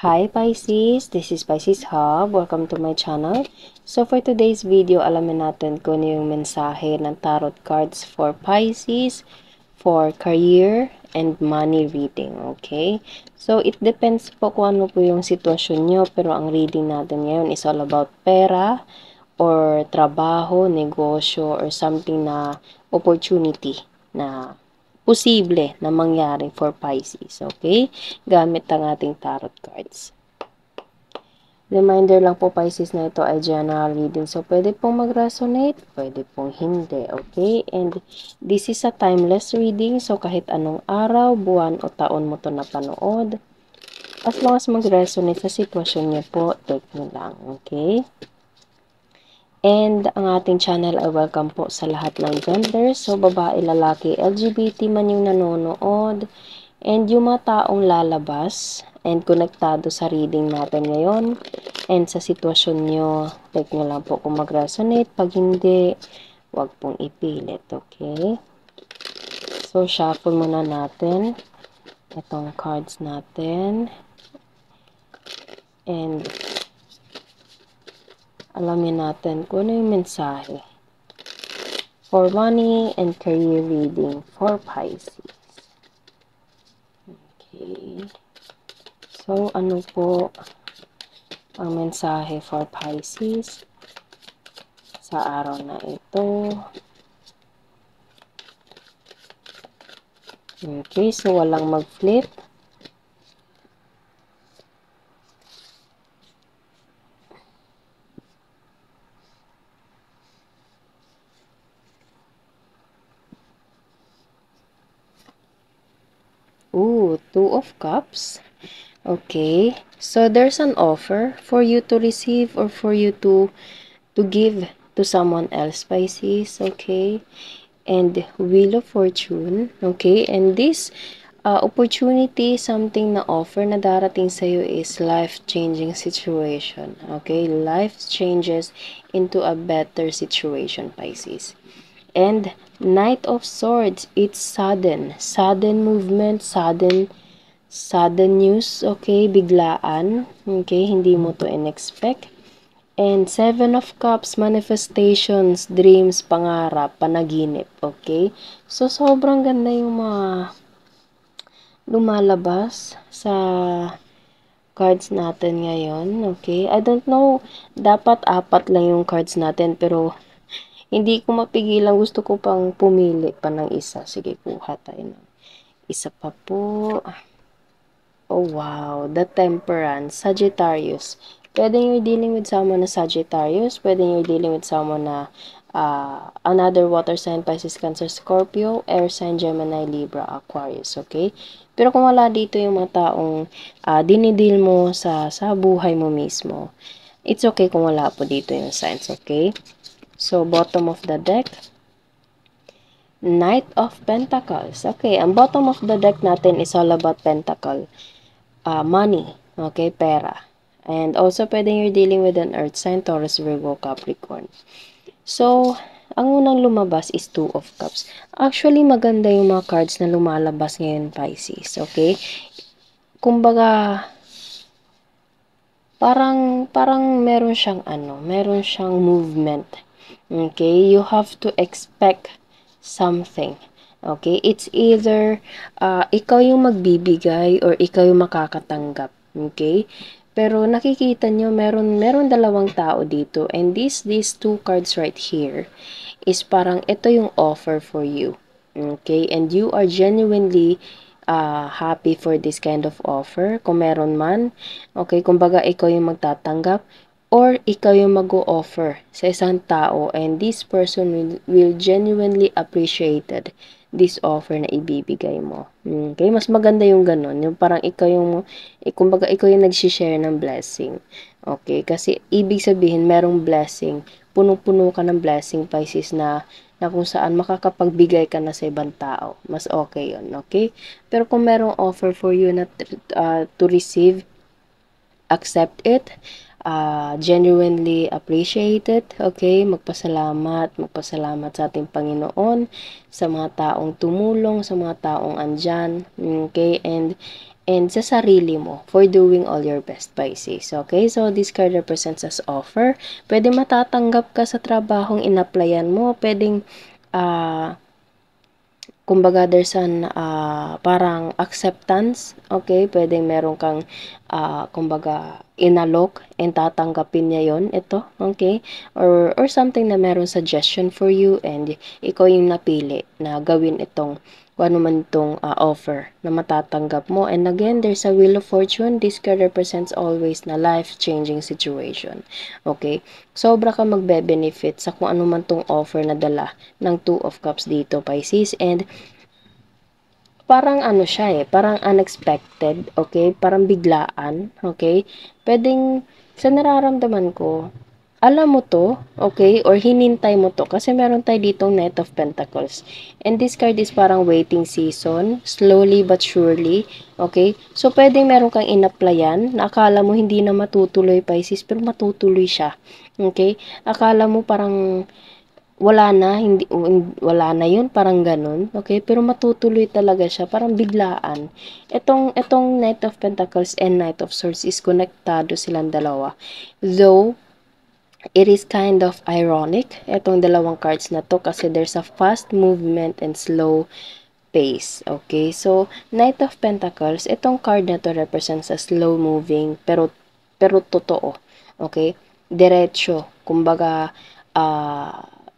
Hi Pisces, this is Pisces Hub. Welcome to my channel. So for today's video, alamin natin kung ano yung mensahe ng tarot cards for Pisces, for career and money reading, okay? So it depends po kung ano po yung sitwasyon nyo, pero ang reading natin ngayon is all about pera or trabaho, negosyo, or something na opportunity na posible na mangyari for Pisces, okay? Gamit ang ating tarot cards. Reminder lang po Pisces na ito ay general reading. So, pwede pong mag-resonate, pwede pong hindi, okay? And this is a timeless reading. So, kahit anong araw, buwan, o taon mo to napanood, as long as mag-resonate sa sitwasyon niyo po, take nyo lang, okay? And ang ating channel ay welcome po sa lahat ng gender. So, babae, lalaki, LGBT man yung nanonood. And yung mga taong lalabas and konektado sa reading natin ngayon and sa sitwasyon nyo, take nyo lang po kung mag-resonate. Pag hindi, wag pong ipilit, okay? So, shuffle muna natin itong cards natin. And alamin natin kung ano yung mensahe for money and career reading for Pisces. Okay. So, ano po ang mensahe for Pisces sa araw na ito? Okay, so walang mag-flip. Ooh, Two of Cups. Okay, so there's an offer for you to receive or for you to give to someone else, Pisces, okay? And Wheel of Fortune, okay? And this opportunity, something na offer na darating sa'yo is life-changing situation, okay? Life changes into a better situation, Pisces. And Knight of Swords, it's sudden movement, sudden news, okay? Biglaan, okay? Hindi mo to in-expect. And Seven of Cups, manifestations, dreams, pangarap, panaginip, okay? So, sobrang ganda yung mga lumalabas sa cards natin ngayon, okay? I don't know, dapat 4 lang yung cards natin, pero hindi ko mapigilan, gusto ko pang pumili pa ng isa. Sige, kuha tayo ng isa pa po. Oh, wow. The Temperance. Sagittarius. Pwede you're dealing with someone na Sagittarius. Pwede you're dealing with someone na another water sign, Pisces, Cancer, Scorpio, air sign, Gemini, Libra, Aquarius. Okay? Pero kung wala dito yung mga taong dinideal mo sa buhay mo mismo, it's okay kung wala po dito yung signs. Okay? So, bottom of the deck. Knight of Pentacles. Okay, ang bottom of the deck natin is all about Pentacle. Money, okay, pera. And also, pwede you're dealing with an earth sign, Taurus, Virgo, Capricorn. So, ang unang lumabas is Two of Cups. Actually, maganda yung mga cards na lumalabas ngayon, Pisces, okay? Kumbaga, parang meron siyang movement. Okay, you have to expect something. Okay, it's either ikaw yung magbibigay or ikaw yung makakatanggap. Okay? Pero nakikita nyo, meron dalawang tao dito. And these two cards right here is parang ito yung offer for you. Okay? And you are genuinely happy for this kind of offer. Kung meron man. Okay? Kumbaga, ikaw yung magtatanggap or ikaw yung mag-o-offer sa isang tao and this person will genuinely appreciated this offer na ibibigay mo. Okay? Mas maganda yung ganun. Yung parang ikaw yung, kumbaga ikaw yung nag-share ng blessing. Okay? Kasi ibig sabihin, merong blessing. Puno-puno ka ng blessing, Pisces, na kung saan makakapagbigay ka na sa ibang tao. Mas okay yun. Okay? Pero kung merong offer for you na to receive, accept it. genuinely appreciate it, okay? Magpasalamat sa ating Panginoon, sa mga taong tumulong, sa mga taong andyan, okay? And sa sarili mo for doing all your best, Pisces. Okay? So, this card represents as offer. Pwede matatanggap ka sa trabahong in-applyan mo. Pwedeng, kumbaga, there's an parang acceptance. Okay? Pwedeng meron kang, kumbaga, inalok and tatanggapin niya yon ito. Okay? Or something na meron suggestion for you and ikaw yung napili na gawin itong kung ano man itong offer na matatanggap mo. And again, there's a wheel of fortune. This card represents always na life-changing situation. Okay? Sobra ka magbe-benefit sa kung ano man itong offer na dala ng Two of Cups dito, Pisces. And parang ano siya parang unexpected, okay? Parang biglaan, okay? Pwedeng, sa nararamdaman ko, alam mo to, okay? Or hinintay mo to. Kasi meron tayo ditong Knight of Pentacles. And this card is parang waiting season. Slowly but surely. Okay? So, pwedeng meron kang in-applyan na akala mo hindi na matutuloy, Pisces, pero matutuloy siya. Okay? Akala mo parang wala na, wala na yun, parang ganun, okay? Pero matutuloy talaga siya, parang biglaan. Etong Knight of Pentacles and Knight of Swords is konektado silang dalawa. Though, it is kind of ironic, etong dalawang cards na to, kasi there's a fast movement and slow pace, okay? So, Knight of Pentacles, itong card na to represents a slow moving, pero totoo, okay? Diretso, kumbaga,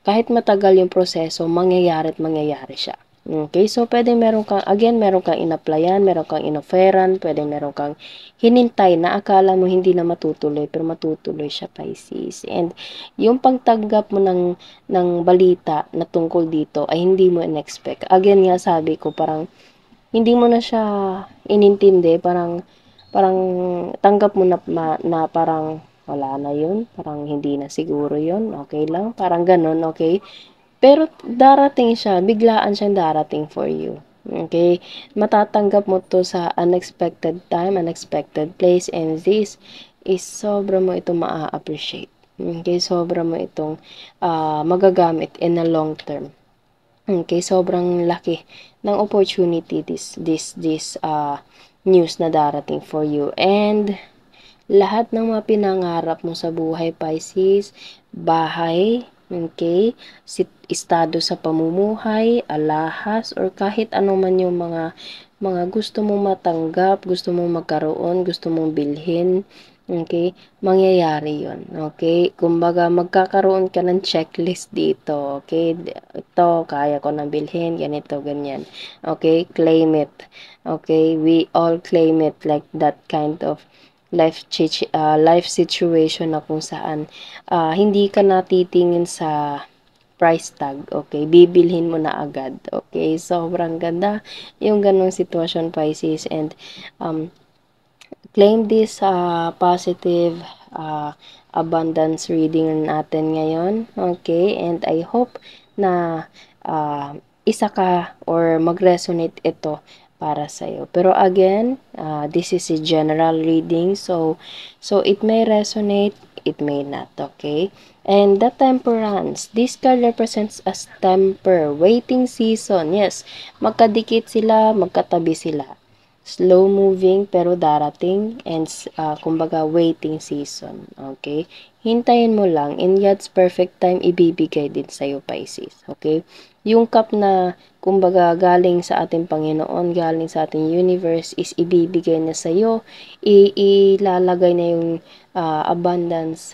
kahit matagal yung proseso, mangyayari at mangyayari siya. Okay, so pwede meron kang in-applyan, meron kang in-offeran, pwede meron kang hinintay na akala mo hindi na matutuloy, pero matutuloy siya, Pisces. And yung pagtanggap mo ng balita na tungkol dito ay hindi mo in-expect. Again nga, sabi ko, parang hindi mo na siya inintindi, parang tanggap mo na parang wala na yun, parang hindi na siguro yun, okay lang, parang ganun, okay? Pero darating siya, biglaan siyang darating for you. Okay? Matatanggap mo to sa unexpected time, unexpected place, and this is sobra mo itong maa-appreciate. Okay? Sobra mo itong magagamit in a long term. Okay? Sobrang laki ng opportunity this news na darating for you. And lahat ng mga pinangarap mo sa buhay, Pisces, bahay, okay, estado sa pamumuhay, alahas, or kahit ano man yung mga gusto mong matanggap, gusto mong magkaroon, gusto mong bilhin, okay, mangyayari yon, okay? Kumbaga, magkakaroon ka ng checklist dito, okay? Ito, kaya ko nang bilhin, ganito, ganyan. Okay, claim it. Okay, we all claim it like that kind of life situation na kung saan hindi ka natitingin sa price tag, okay? Bibilhin mo na agad, okay? Sobrang ganda yung ganong sitwasyon, Pisces, and claim this positive abundance reading natin ngayon, okay? And I hope na isa ka or mag-resonate ito para sa'yo. Pero again, this is a general reading, so it may resonate, it may not, okay? And the Temperance, this card represents as temper, waiting season. Yes, magkadikit sila, magkatabi sila. Slow moving pero darating, and kumbaga waiting season, okay? Hintayin mo lang, in God's perfect time ibibigay din sa'yo, Pisces, okay? Yung cup na kumbaga galing sa ating Panginoon, galing sa ating universe is ibibigay na sa'yo, ilalagay na yung abundance,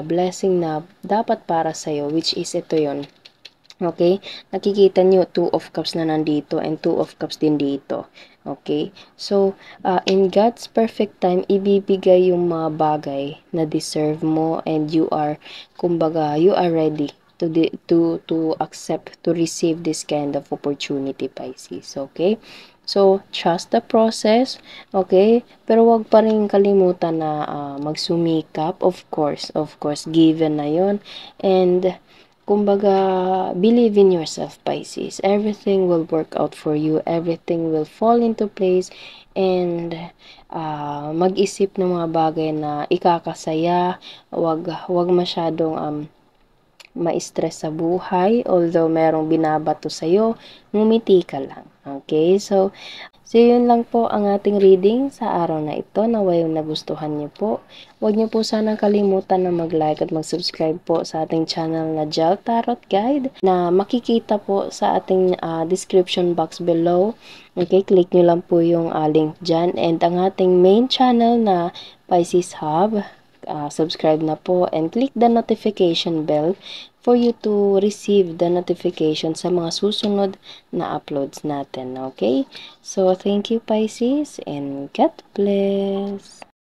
blessing na dapat para sa'yo, which is ito yon. Okay? Nakikita nyo, Two of Cups na nandito and Two of Cups din dito. Okay? So, in God's perfect time, ibibigay yung mga bagay na deserve mo and you are, kumbaga, you are ready to accept, to receive this kind of opportunity, Pisces. Okay? So, trust the process, okay? Pero wag pa rin kalimutan na magsumikap, of course, given na yon. And kumbaga, believe in yourself, Pisces. Everything will work out for you. Everything will fall into place. And mag-isip ng mga bagay na ikakasaya. Wag masyadong ma-stress sa buhay. Although merong binabato sa'yo, ngumiti ka lang. Okay? So, yun lang po ang ating reading sa araw na ito. Naway nagustuhan niyo po. Huwag niyo po sanang kalimutan na mag-like at mag-subscribe po sa ating channel na Jel Tarot Guide na makikita po sa ating description box below. Okay, click niyo lang po yung link dyan. And ang ating main channel na Pisces Hub, subscribe na po and click the notification bell for you to receive the notification sa mga susunod na uploads natin. Okay? So, thank you, Pisces, and God bless!